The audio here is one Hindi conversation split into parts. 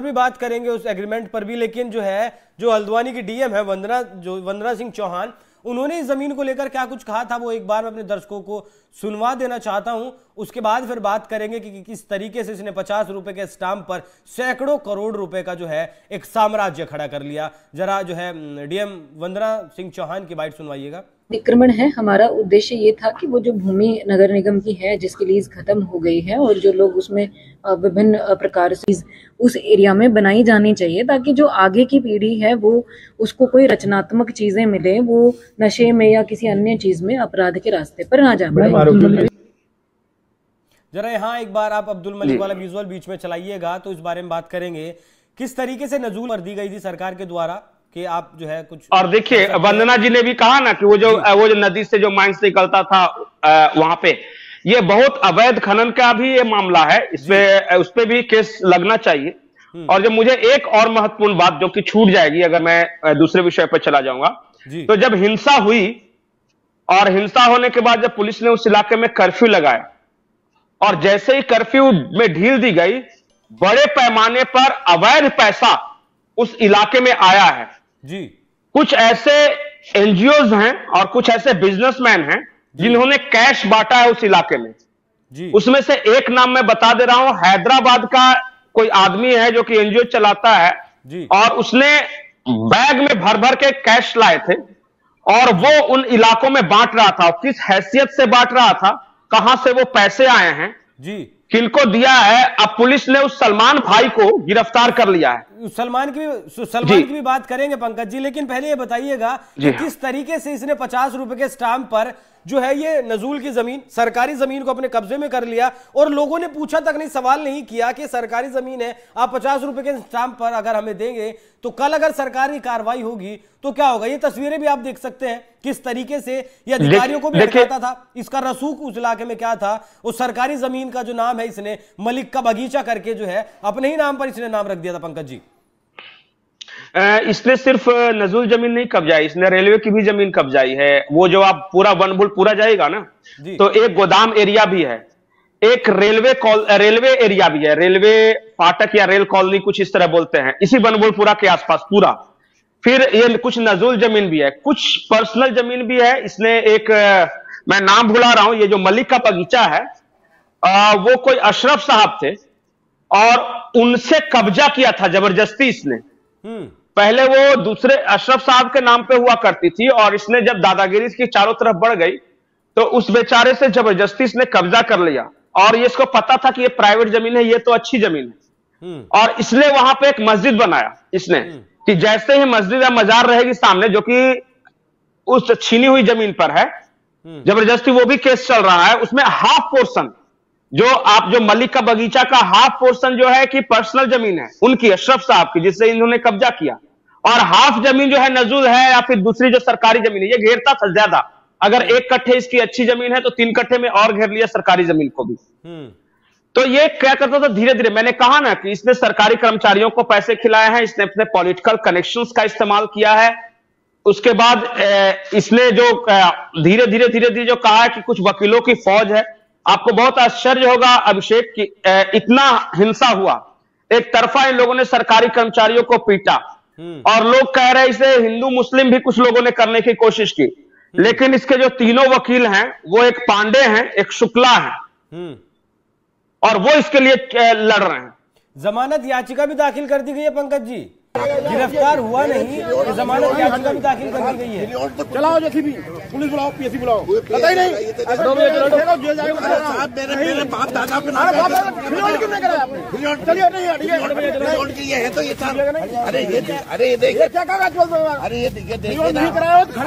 पर भी बात करेंगे, उस एग्रीमेंट पर भी, लेकिन जो हल्द्वानी की डीएम है वंदना सिंह चौहान, उन्होंने इस जमीन को लेकर क्या कुछ कहा था, वो एक बार मैं अपने दर्शकों को सुनवा देना चाहता हूं। उसके बाद फिर बात करेंगे कि किस तरीके से इसने 50 रुपए के स्टाम्प पर सैकड़ों करोड़ रुपए का एक साम्राज्य खड़ा कर लिया। जरा डीएम वंदना सिंह चौहान की बाइट सुनवाइएगा। अतिक्रमण है, हमारा उद्देश्य ये था कि वो जो भूमि नगर निगम की है जिसकी लीज खत्म हो गई है और जो लोग उसमें विभिन्न प्रकार से उस एरिया में बनाई जानी चाहिए, ताकि जो आगे की पीढ़ी है वो उसको कोई रचनात्मक चीजें मिले, वो नशे में या किसी अन्य चीज में अपराध के रास्ते पर ना जा पाए। जरा यहाँ एक बार आप अब्दुल मलिक वाला विजुअल बीच में चलाइएगा, तो इस बारे में बात करेंगे किस तरीके से नजूल कर दी गई थी सरकार के द्वारा कि आप कुछ। और देखिए वंदना जी ने भी कहा ना कि वो जो नदी से जो माइंस निकलता था वहां पे, ये बहुत अवैध खनन का भी ये मामला है, इसमें उस पे भी केस लगना चाहिए। और जो मुझे एक और महत्वपूर्ण बात जो कि छूट जाएगी अगर मैं दूसरे विषय पर चला जाऊंगा, तो जब हिंसा हुई और हिंसा होने के बाद जब पुलिस ने उस इलाके में कर्फ्यू लगाया और जैसे ही कर्फ्यू में ढील दी गई, बड़े पैमाने पर अवैध पैसा उस इलाके में आया है जी। कुछ ऐसे एनजीओज हैं और कुछ ऐसे बिजनेसमैन हैं जिन्होंने कैश बांटा है उस इलाके में जी। उसमें से एक नाम मैं बता दे रहा हूं, हैदराबाद का कोई आदमी है जो कि एनजीओ चलाता है जी। और उसने बैग में भर भर के कैश लाए थे और वो उन इलाकों में बांट रहा था। किस हैसियत से बांट रहा था, कहां से वो पैसे आए हैं जी, किनको दिया है, अब पुलिस ने उस सलमान भाई को गिरफ्तार कर लिया है। सलमान की भी बात करेंगे पंकज जी, लेकिन पहले ये बताइएगा कि किस तरीके से इसने 50 रुपए के स्टाम्प पर ये नजूल की जमीन, सरकारी जमीन को अपने कब्जे में कर लिया और लोगों ने पूछा तक नहीं, सवाल नहीं किया कि सरकारी जमीन है, आप 50 रुपए के स्टाम्प पर अगर हमें देंगे तो कल अगर सरकारी कार्रवाई होगी तो क्या होगा। ये तस्वीरें भी आप देख सकते हैं किस तरीके से ये अधिकारियों को भी हटाता था। इसका रसूख उस इलाके में क्या था, उस सरकारी जमीन का जो नाम है इसने मलिक का बगीचा करके अपने ही नाम पर इसने नाम रख दिया था। पंकज जी, इसने सिर्फ नजूल जमीन नहीं कब्जाई, इसने रेलवे की भी जमीन कब्जाई है। वो जो आप पूरा वनबुल पूरा जाएगा ना, तो एक गोदाम एरिया भी है, एक रेलवे एरिया भी है, रेलवे फाटक या रेल कॉलोनी कुछ इस तरह बोलते हैं, इसी बनबुलपुरा के आसपास पूरा। फिर ये कुछ नजूल जमीन भी है, कुछ पर्सनल जमीन भी है। इसने एक मैं नाम भुला रहा हूं, ये जो मलिक का बगीचा है वो कोई अशरफ साहब थे और उनसे कब्जा किया था जबरदस्ती इसने। पहले वो दूसरे अशरफ साहब के नाम पे हुआ करती थी और इसने जब दादागिरी इसकी चारों तरफ बढ़ गई तो उस बेचारे से जबरदस्ती इसने कब्जा कर लिया और ये इसको पता था कि ये प्राइवेट जमीन है, ये तो अच्छी जमीन है। और इसने वहां पे एक मस्जिद बनाया इसने कि जैसे ही मस्जिद या मजार रहेगी सामने, जो कि उस छीनी हुई जमीन पर है, जबरदस्ती वो भी केस चल रहा है। उसमें हाफ पोर्शन जो मलिक का बगीचा का हाफ पोर्शन जो है कि पर्सनल जमीन है उनकी, अशरफ साहब की, जिससे इन्होंने कब्जा किया, और हाफ जमीन जो है नजूल है या फिर दूसरी जो सरकारी जमीन है, ये घेरता था ज्यादा। अगर 1 कट्ठे इसकी अच्छी जमीन है तो 3 कट्ठे में और घेर लिया सरकारी जमीन को भी। तो ये क्या करता था, धीरे धीरे, मैंने कहा ना कि इसने सरकारी कर्मचारियों को पैसे खिलाए हैं, इसने अपने पॉलिटिकल कनेक्शंस का इस्तेमाल किया है। उसके बाद इसने जो धीरे धीरे जो कहा है कि कुछ वकीलों की फौज है। आपको बहुत आश्चर्य होगा अभिषेक कि इतना हिंसा हुआ, एक तरफा इन लोगों ने सरकारी कर्मचारियों को पीटा और लोग कह रहे हैं इसे हिंदू मुस्लिम भी कुछ लोगों ने करने की कोशिश की, लेकिन इसके जो तीनों वकील हैं वो एक पांडे हैं, एक शुक्ला है और वो इसके लिए लड़ रहे हैं। जमानत याचिका भी दाखिल कर दी गई है पंकज जी, गिरफ्तार हुआ नहीं, जमानत याचिका भी दाखिल कर दी गई है। चलाओ जैसी भी पुलिस बुलाओ, पीएससी बुलाओ, पता ही नहीं मेरे बाप दादा पे नाम क्यों नहीं कराया आपने? चलिए नहीं ये है तो ये अरे ये देखिए क्या कागज बोलते हो, अरे ये नहीं कराया तो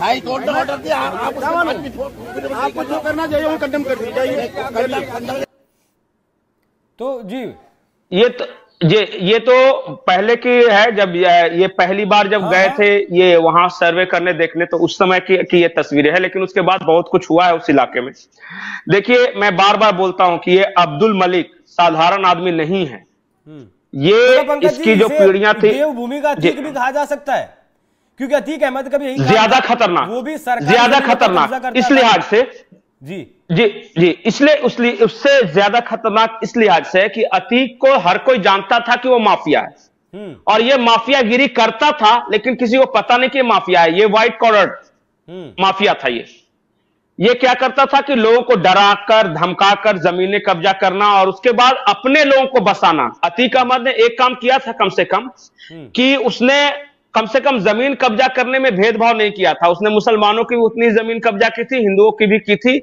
हाई कोर्ट ने ऑर्डर दिया, आपको जो करना चाहिए वो कंडेम कर दीजिए। तो जी ये तो पहले की है, जब ये पहली बार जब गए थे ये वहां सर्वे करने देखने, तो उस समय की ये तस्वीरें है, लेकिन उसके बाद बहुत कुछ हुआ है उस इलाके में। देखिए मैं बार बार बोलता हूं कि ये अब्दुल मलिक साधारण आदमी नहीं है, ये तो इसकी जो पीढ़ियां थी, देवभूमि का अतीक भी कहा जा सकता है, क्योंकि अतीक अहमद का भी यही ज्यादा खतरनाक, वो भी ज्यादा खतरनाक इस लिहाज से जी जी जी, इसलिए उससे ज्यादा खतरनाक इस लिहाज से है कि अतीक को हर कोई जानता था कि वो माफिया है, और ये माफियागिरी करता था, लेकिन किसी को पता नहीं कि ये माफिया है। ये व्हाइट कॉलर माफिया था। ये क्या करता था कि लोगों को डराकर धमकाकर जमीनें कब्जा करना और उसके बाद अपने लोगों को बसाना। अतीक अहमद ने एक काम किया था कम से कम, कि उसने कम से कम जमीन कब्जा करने में भेदभाव नहीं किया था। उसने मुसलमानों की भी उतनी जमीन कब्जा की थी, हिंदुओं की भी की थी,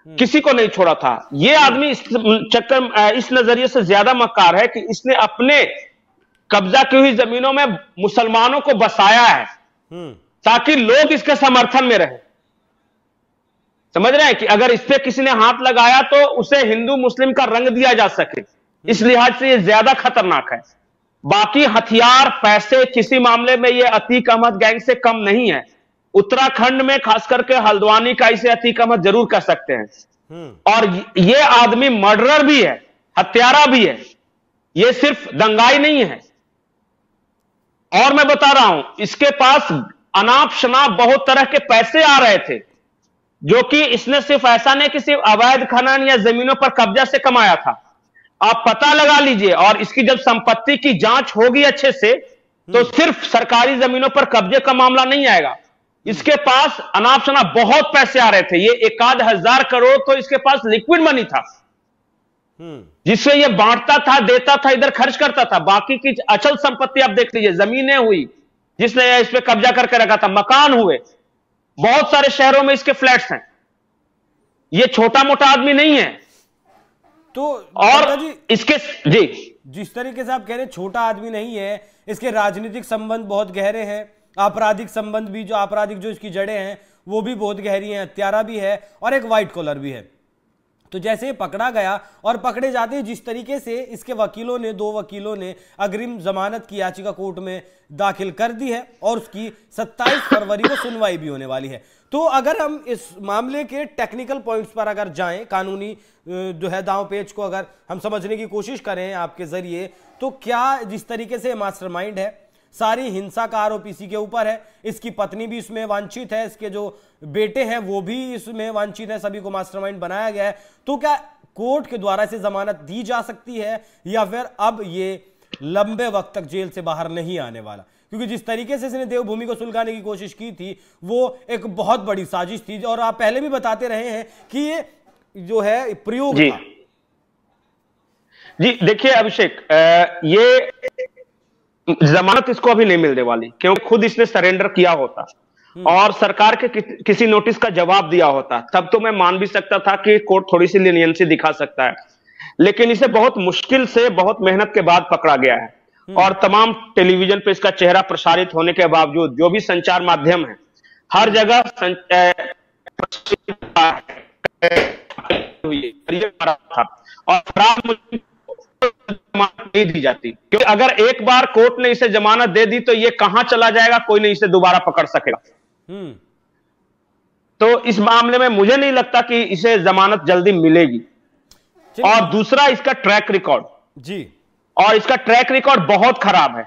किसी को नहीं छोड़ा था। ये आदमी इस चक्कर, इस नजरिए से ज्यादा मक्कार है कि इसने अपने कब्जा की हुई जमीनों में मुसलमानों को बसाया है ताकि लोग इसके समर्थन में रहे। समझ रहे हैं कि अगर इस पे किसी ने हाथ लगाया तो उसे हिंदू मुस्लिम का रंग दिया जा सके। इस लिहाज से ये ज्यादा खतरनाक है। बाकी हथियार, पैसे, किसी मामले में ये अतीक अहमद गैंग से कम नहीं है। उत्तराखंड में खास करके हल्द्वानी का इसे अतीक अहमद जरूर कह सकते हैं। और ये आदमी मर्डरर भी है, हत्यारा भी है, ये सिर्फ दंगाई नहीं है। और मैं बता रहा हूं, इसके पास अनाप शनाप बहुत तरह के पैसे आ रहे थे, जो कि इसने सिर्फ ऐसा नहीं कि सिर्फ अवैध खनन या जमीनों पर कब्जा से कमाया था। आप पता लगा लीजिए, और इसकी जब संपत्ति की जांच होगी अच्छे से, तो सिर्फ सरकारी जमीनों पर कब्जे का मामला नहीं आएगा। इसके पास अनाप शनाप बहुत पैसे आ रहे थे। ये 1,000 करोड़ तो इसके पास लिक्विड मनी था, जिससे ये बांटता था, देता था, इधर खर्च करता था। बाकी की अचल संपत्ति आप देख लीजिए, जमीनें हुई जिसने इस पे कब्जा करके रखा था, मकान हुए, बहुत सारे शहरों में इसके फ्लैट्स हैं। ये छोटा मोटा आदमी नहीं है। तो और इसके जी जिस तरीके से आप कह रहे हैं छोटा आदमी नहीं है, इसके राजनीतिक संबंध बहुत गहरे हैं, आपराधिक संबंध भी, जो आपराधिक जो इसकी जड़ें हैं वो भी बहुत गहरी हैं, हत्यारा भी है और एक व्हाइट कॉलर भी है। तो जैसे पकड़ा गया और पकड़े जाते, जिस तरीके से इसके वकीलों ने, 2 वकीलों ने अग्रिम जमानत की याचिका कोर्ट में दाखिल कर दी है और उसकी 27 फरवरी को सुनवाई भी होने वाली है। तो अगर हम इस मामले के टेक्निकल पॉइंट्स पर अगर जाएं, कानूनी जो है दांव पेच को अगर हम समझने की कोशिश करें आपके जरिए, तो क्या जिस तरीके से मास्टरमाइंड है, सारी हिंसा का आरोप इसी के ऊपर है, इसकी पत्नी भी इसमें वांछित है, इसके जो बेटे हैं वो भी इसमें वांछित है, सभी को मास्टरमाइंड बनाया गया है, तो क्या कोर्ट के द्वारा इसे जमानत दी जा सकती है या फिर अब ये लंबे वक्त तक जेल से बाहर नहीं आने वाला? क्योंकि जिस तरीके से इसने देवभूमि को सुलगाने की कोशिश की थी वो एक बहुत बड़ी साजिश थी, और आप पहले भी बताते रहे हैं कि ये जो है प्रयोग था। जी देखिए अभिषेक, ये जमानत इसको अभी नहीं मिलने वाली, क्योंकि खुद इसने सरेंडर किया होता और सरकार के किसी नोटिस का जवाब दिया होता, तब तो मैं मान भी सकता था कि कोर्ट थोड़ी सी लीनियंसी दिखा सकता है। लेकिन इसे बहुत मुश्किल से, बहुत मेहनत के बाद पकड़ा गया है, और तमाम टेलीविजन पे इसका चेहरा प्रसारित होने के बावजूद जो भी संचार माध्यम है हर जगह और नहीं दी जाती, क्योंकि अगर एक बार कोर्ट ने इसे जमानत दे दी तो ये कहां चला जाएगा, कोई नहीं इसे दोबारा पकड़ सकेगा। तो इस मामले में मुझे नहीं लगता कि इसे जमानत जल्दी मिलेगी। और दूसरा इसका ट्रैक रिकॉर्ड जी, और इसका ट्रैक रिकॉर्ड बहुत खराब है।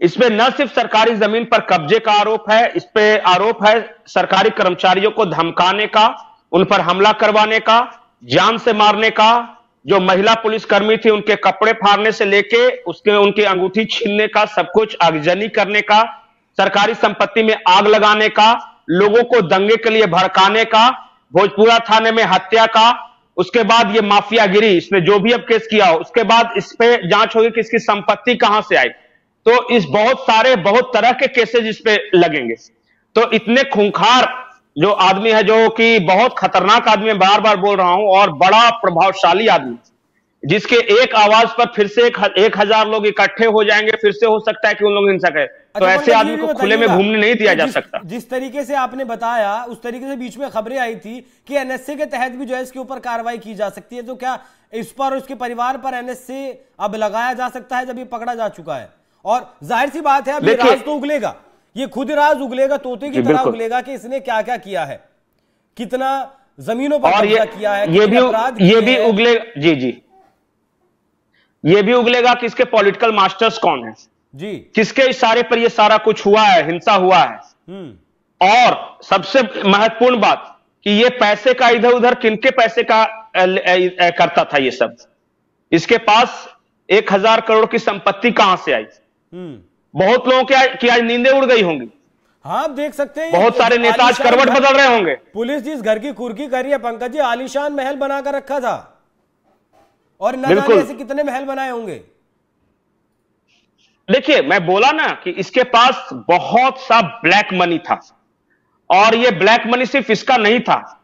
इसमें न सिर्फ सरकारी जमीन पर कब्जे का आरोप है, इस पे आरोप है सरकारी कर्मचारियों को धमकाने का, उन पर हमला करवाने का, जान से मारने का, जो महिला पुलिसकर्मी थी उनके कपड़े फाड़ने से लेके उनकी अंगूठी छीनने का, सब कुछ आगजनी करने का, सरकारी संपत्ति में आग लगाने का, लोगों को दंगे के लिए भड़काने का, भोजपुरा थाने में हत्या का, उसके बाद ये माफियागिरी, इसने जो भी अब केस किया हो, उसके बाद इस पे जांच होगी कि इसकी संपत्ति कहां से आई। तो इस बहुत तरह के केसेस इस पे लगेंगे। तो इतने खूंखार जो आदमी है, जो कि बहुत खतरनाक आदमी है, बार बार बोल रहा हूं, और बड़ा प्रभावशाली आदमी, जिसके एक आवाज पर फिर से 1,000 लोग इकट्ठे हो जाएंगे, फिर से हो सकता है कि उन लोग हिंसा करें। तो ऐसे आदमी को खुले में घूमने नहीं दिया जा सकता। जिस तरीके से आपने बताया उस तरीके से बीच में खबरें आई थी कि एनएसए के तहत भी जो है इसके ऊपर कार्रवाई की जा सकती है, तो क्या इस पर और उसके परिवार पर एनएसए अब लगाया जा सकता है जब ये पकड़ा जा चुका है? और जाहिर सी बात है अब ये राज तो उगलेगा, ये खुद राज उगलेगा, तोते की तरह उगलेगा कि इसने क्या क्या किया है, कितना जमीनों पर कब्जा किया है, ये भी उगलेगा। जी ये भी उगलेगा कि इसके पॉलिटिकल मास्टर्स कौन है जी, किसके इशारे पर ये सारा कुछ हुआ है, हिंसा हुआ है। और सबसे महत्वपूर्ण बात, कि ये पैसे का इधर उधर किनके पैसे का करता था ये सब। इसके पास 1000 करोड़ की संपत्ति कहां से आई? बहुत लोगों की आज नींदें उड़ गई होंगी। हाँ, आप देख सकते हैं बहुत सारे नेता आज करवट बदल रहे होंगे। पुलिस जिस घर की कुर्की कर रही है पंकज जी, आलीशान महल बनाकर रखा था, और न जाने ऐसे कितने महल बनाए होंगे। देखिए, मैं बोला ना कि इसके पास बहुत सा ब्लैक मनी था, और ये ब्लैक मनी सिर्फ इसका नहीं था।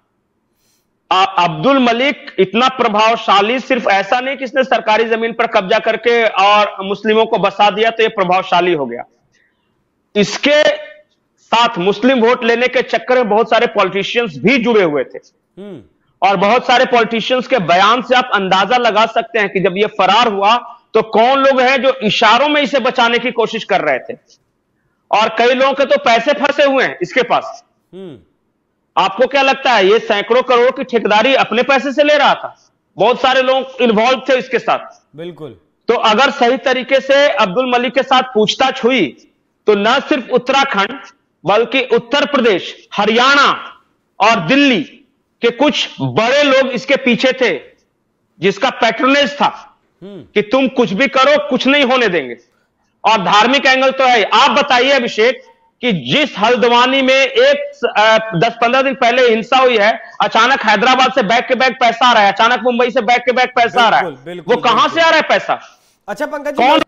अब्दुल मलिक इतना प्रभावशाली सिर्फ ऐसा नहीं कि इसने सरकारी जमीन पर कब्जा करके और मुस्लिमों को बसा दिया तो ये प्रभावशाली हो गया। इसके साथ मुस्लिम वोट लेने के चक्कर में बहुत सारे पॉलिटिशियंस भी जुड़े हुए थे, और बहुत सारे पॉलिटिशियंस के बयान से आप अंदाजा लगा सकते हैं कि जब ये फरार हुआ तो कौन लोग हैं जो इशारों में इसे बचाने की कोशिश कर रहे थे, और कई लोगों के तो पैसे फंसे हुए हैं इसके पास। आपको क्या लगता है ये सैकड़ों करोड़ की ठेकेदारी अपने पैसे से ले रहा था? बहुत सारे लोग इन्वॉल्व थे इसके साथ। बिल्कुल। तो अगर सही तरीके से अब्दुल मलिक के साथ पूछताछ हुई तो न सिर्फ उत्तराखंड बल्कि उत्तर प्रदेश, हरियाणा और दिल्ली के कुछ बड़े लोग इसके पीछे थे, जिसका पैट्रोनेज था कि तुम कुछ भी करो, कुछ नहीं होने देंगे। और धार्मिक एंगल तो है। आप बताइए अभिषेक कि जिस हल्द्वानी में एक 10-15 दिन पहले हिंसा हुई है, अचानक हैदराबाद से बैक के बैक पैसा आ रहा है, अचानक मुंबई से बैक के बैक पैसा आ रहा है, वो कहां से आ रहा है पैसा? अच्छा पंकज जी, कौन